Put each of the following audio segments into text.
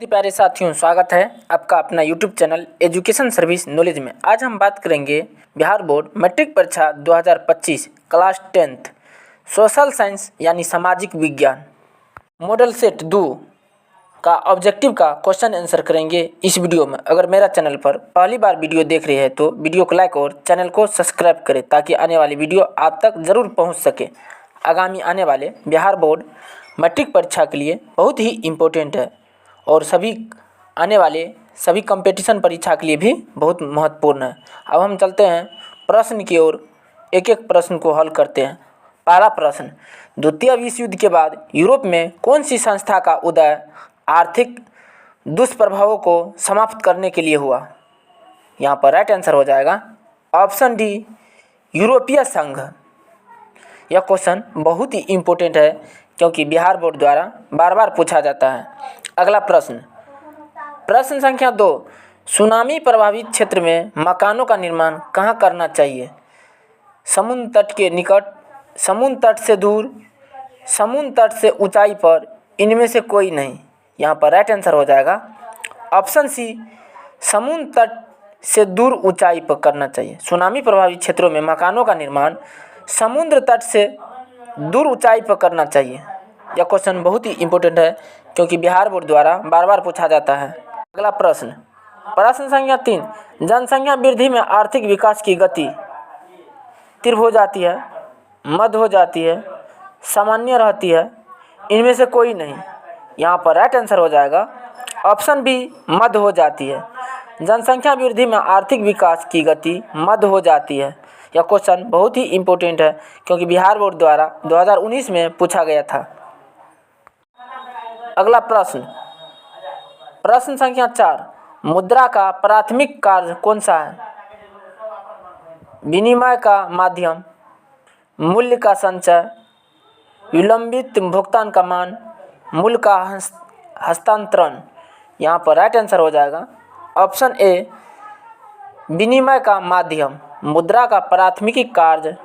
प्यारे साथियों, स्वागत है आपका अपना YouTube channel education service knowledge में। आज हम बात करेंगे बिहार बोर्ड मैट्रिक परीक्षा 2025 क्लास 10th सोशल साइंस यानी सामाजिक विज्ञान मॉडल सेट 2 का ऑब्जेक्टिव का क्वेश्चन आंसर करेंगे इस वीडियो में। अगर मेरा चैनल पर पहली बार वीडियो देख रहे हैं तो वीडियो को लाइक और चैनल को सब्सक्राइब करें ताकि आने वाली वीडियो आप तक ज़रूर पहुँच सके। आगामी आने वाले बिहार बोर्ड मैट्रिक परीक्षा के लिए बहुत ही इम्पोर्टेंट है और सभी आने वाले सभी कंपटीशन परीक्षा के लिए भी बहुत महत्वपूर्ण है। अब हम चलते हैं प्रश्न की ओर, एक एक प्रश्न को हल करते हैं। पहला प्रश्न, द्वितीय विश्व युद्ध के बाद यूरोप में कौन सी संस्था का उदय आर्थिक दुष्प्रभावों को समाप्त करने के लिए हुआ? यहाँ पर राइट आंसर हो जाएगा ऑप्शन डी, यूरोपीय संघ। यह क्वेश्चन बहुत ही इम्पोर्टेंट है क्योंकि बिहार बोर्ड द्वारा बार बार पूछा जाता है। अगला प्रश्न, प्रश्न संख्या 2, सुनामी प्रभावित क्षेत्र में मकानों का निर्माण कहाँ करना चाहिए? समुद्र तट के निकट, समुद्र तट से दूर, समुद्र तट से ऊंचाई पर, इनमें से कोई नहीं। यहाँ पर राइट आंसर हो जाएगा ऑप्शन सी, समुद्र तट से दूर ऊंचाई पर करना चाहिए। सुनामी प्रभावित क्षेत्रों में मकानों का निर्माण समुद्र तट से दूर ऊंचाई पर करना चाहिए। यह क्वेश्चन बहुत ही इम्पोर्टेंट है क्योंकि बिहार बोर्ड द्वारा बार बार पूछा जाता है। अगला प्रश्न, प्रश्न संख्या 3, जनसंख्या वृद्धि में आर्थिक विकास की गति तीव्र हो जाती है, मध्य हो जाती है, सामान्य रहती है, इनमें से कोई नहीं। यहाँ पर राइट आंसर हो जाएगा ऑप्शन बी, मध्य हो जाती है। जनसंख्या वृद्धि में आर्थिक विकास की गति मध्य हो जाती है। यह क्वेश्चन बहुत ही इम्पोर्टेंट है क्योंकि बिहार बोर्ड द्वारा 2019 में पूछा गया था। अगला प्रश्न, प्रश्न संख्या 4, मुद्रा का प्राथमिक कार्य कौन सा है? विनिमय का माध्यम, मूल्य का संचय, विलंबित भुगतान का मान, मूल्य का हस्तांतरण। यहाँ पर राइट आंसर हो जाएगा ऑप्शन ए, विनिमय का माध्यम। मुद्रा का प्राथमिक कार्य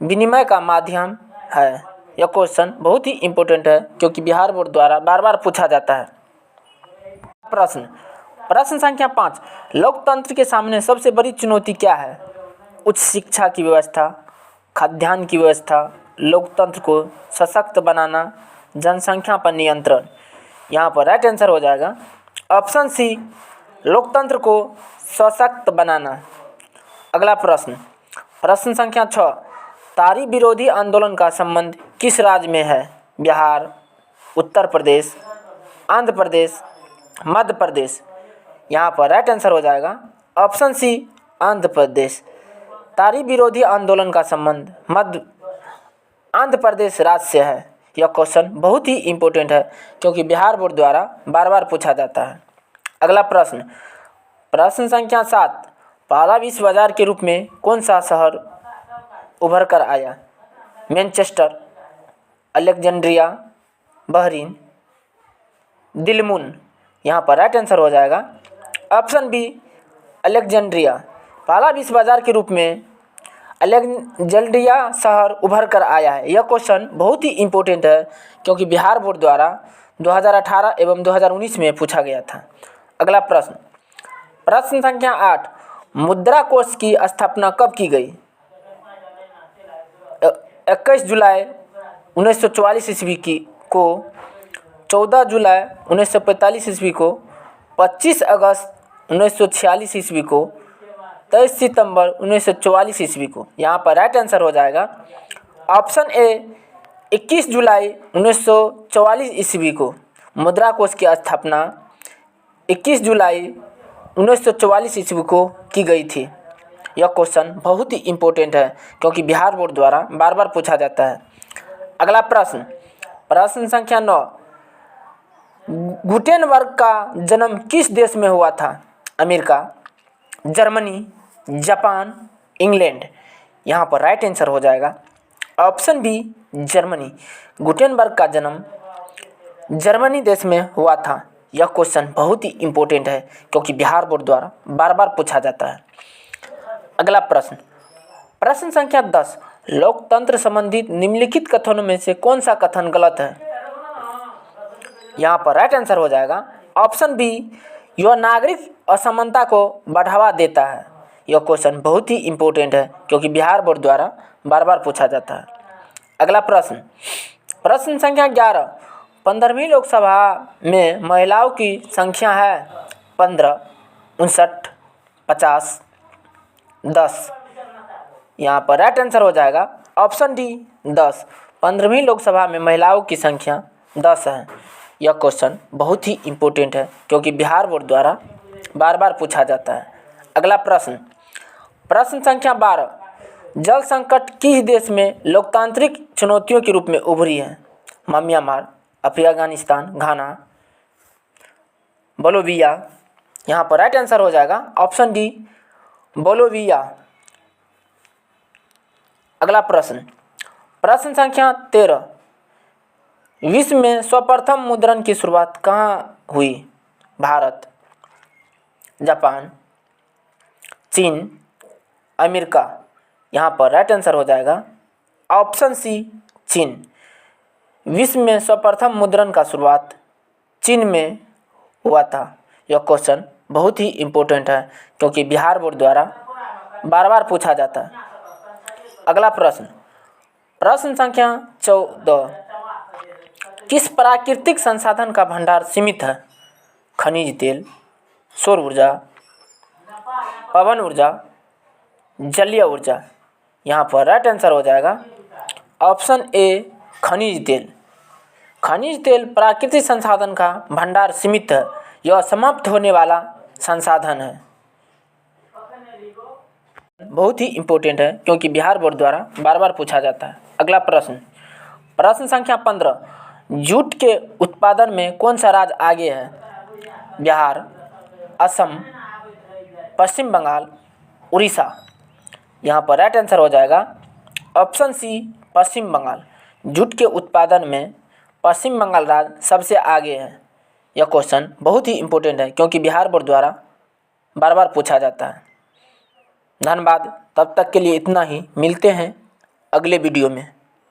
विनिमय का माध्यम है। यह क्वेश्चन बहुत ही इम्पोर्टेंट है क्योंकि बिहार बोर्ड द्वारा बार बार पूछा जाता है। प्रश्न, प्रश्न संख्या 5, लोकतंत्र के सामने सबसे बड़ी चुनौती क्या है? उच्च शिक्षा की व्यवस्था, खाद्यान्न की व्यवस्था, लोकतंत्र को सशक्त बनाना, जनसंख्या पर नियंत्रण। यहाँ पर राइट आंसर हो जाएगा ऑप्शन सी, लोकतंत्र को सशक्त बनाना। अगला प्रश्न, प्रश्न संख्या 6, तारी विरोधी आंदोलन का संबंध किस राज्य में है? बिहार, उत्तर प्रदेश, आंध्र प्रदेश, मध्य प्रदेश। यहाँ पर राइट आंसर हो जाएगा ऑप्शन सी, आंध्र प्रदेश। तारी विरोधी आंदोलन का संबंध आंध्र प्रदेश राज्य से है। यह क्वेश्चन बहुत ही इम्पोर्टेंट है क्योंकि बिहार बोर्ड द्वारा बार बार पूछा जाता है। अगला प्रश्न, प्रश्न संख्या 7, पहला विश्व बाजार के रूप में कौन सा शहर उभर कर आया? Manchester, Alexandria, Bahrain, Dilmun. यहाँ पर राइट आंसर हो जाएगा ऑप्शन बी, अलेक्जेंड्रिया। पहला विश्व बाजार के रूप में अलेक्जेंड्रिया शहर उभर कर आया है। यह क्वेश्चन बहुत ही इम्पोर्टेंट है क्योंकि बिहार बोर्ड द्वारा 2018 एवं 2019 में पूछा गया था। अगला प्रश्न, प्रश्न संख्या 8, मुद्रा कोष की स्थापना कब की गई? 21 जुलाई 1944 ईस्वी को, 14 जुलाई 1945 ईस्वी को, 25 अगस्त 1946 ईस्वी को, 23 सितंबर 1944 ईस्वी को। यहाँ पर राइट आंसर हो जाएगा ऑप्शन ए, 21 जुलाई 1944 ईस्वी को मुद्रा कोष की स्थापना 21 जुलाई 1944 ईस्वी को की गई थी। यह क्वेश्चन बहुत ही इम्पोर्टेंट है क्योंकि बिहार बोर्ड द्वारा बार बार पूछा जाता है। अगला प्रश्न, प्रश्न संख्या 9, गुटेनबर्ग का जन्म किस देश में हुआ था? America, Germany, Japan, England. यहाँ पर राइट आंसर हो जाएगा ऑप्शन बी, जर्मनी। गुटेनबर्ग का जन्म जर्मनी देश में हुआ था। यह क्वेश्चन बहुत ही इम्पोर्टेंट है क्योंकि बिहार बोर्ड द्वारा बार बार पूछा जाता है। अगला प्रश्न, प्रश्न संख्या 10, लोकतंत्र संबंधित निम्नलिखित कथनों में से कौन सा कथन गलत है? यहाँ पर राइट आंसर हो जाएगा ऑप्शन बी, यह नागरिक असमानता को बढ़ावा देता है। यह क्वेश्चन बहुत ही इम्पोर्टेंट है क्योंकि बिहार बोर्ड द्वारा बार बार पूछा जाता है। अगला प्रश्न, प्रश्न संख्या 11, 15वीं लोकसभा में महिलाओं की संख्या है 15, 59, 50, 10। यहाँ पर राइट आंसर हो जाएगा ऑप्शन डी 10। 15वीं लोकसभा में महिलाओं की संख्या 10 है। यह क्वेश्चन बहुत ही इम्पोर्टेंट है क्योंकि बिहार बोर्ड द्वारा बार बार पूछा जाता है। अगला प्रश्न, प्रश्न संख्या 12, जल संकट किस देश में लोकतांत्रिक चुनौतियों के रूप में उभरी है? म्यांमार, अफगानिस्तान, घाना, बोलिविया। यहाँ पर राइट आंसर हो जाएगा ऑप्शन डी बोलिविया। अगला प्रश्न, प्रश्न संख्या 13, विश्व में सर्वप्रथम मुद्रण की शुरुआत कहाँ हुई? भारत, जापान, चीन, अमेरिका। यहाँ पर राइट आंसर हो जाएगा ऑप्शन सी चीन। विश्व में सर्वप्रथम मुद्रण का शुरुआत चीन में हुआ था। यह क्वेश्चन बहुत ही इम्पोर्टेंट है क्योंकि बिहार बोर्ड द्वारा बार बार पूछा जाता है। अगला प्रश्न, प्रश्न संख्या 14, किस प्राकृतिक संसाधन का भंडार सीमित है? खनिज तेल, सौर ऊर्जा, पवन ऊर्जा, जलीय ऊर्जा। यहाँ पर राइट आंसर हो जाएगा ऑप्शन ए खनिज तेल। खनिज तेल प्राकृतिक संसाधन का भंडार सीमित है। यह समाप्त होने वाला संसाधन है। बहुत ही इम्पोर्टेंट है क्योंकि बिहार बोर्ड द्वारा बार बार पूछा जाता है। अगला प्रश्न, प्रश्न संख्या 15, जूट के उत्पादन में कौन सा राज्य आगे है? बिहार, असम, पश्चिम बंगाल, उड़ीसा। यहाँ पर राइट आंसर हो जाएगा ऑप्शन सी पश्चिम बंगाल। जूट के उत्पादन में पश्चिम बंगाल राज्य सबसे आगे है। यह क्वेश्चन बहुत ही इम्पोर्टेंट है क्योंकि बिहार बोर्ड द्वारा बार बार पूछा जाता है। धन्यवाद। तब तक के लिए इतना ही, मिलते हैं अगले वीडियो में।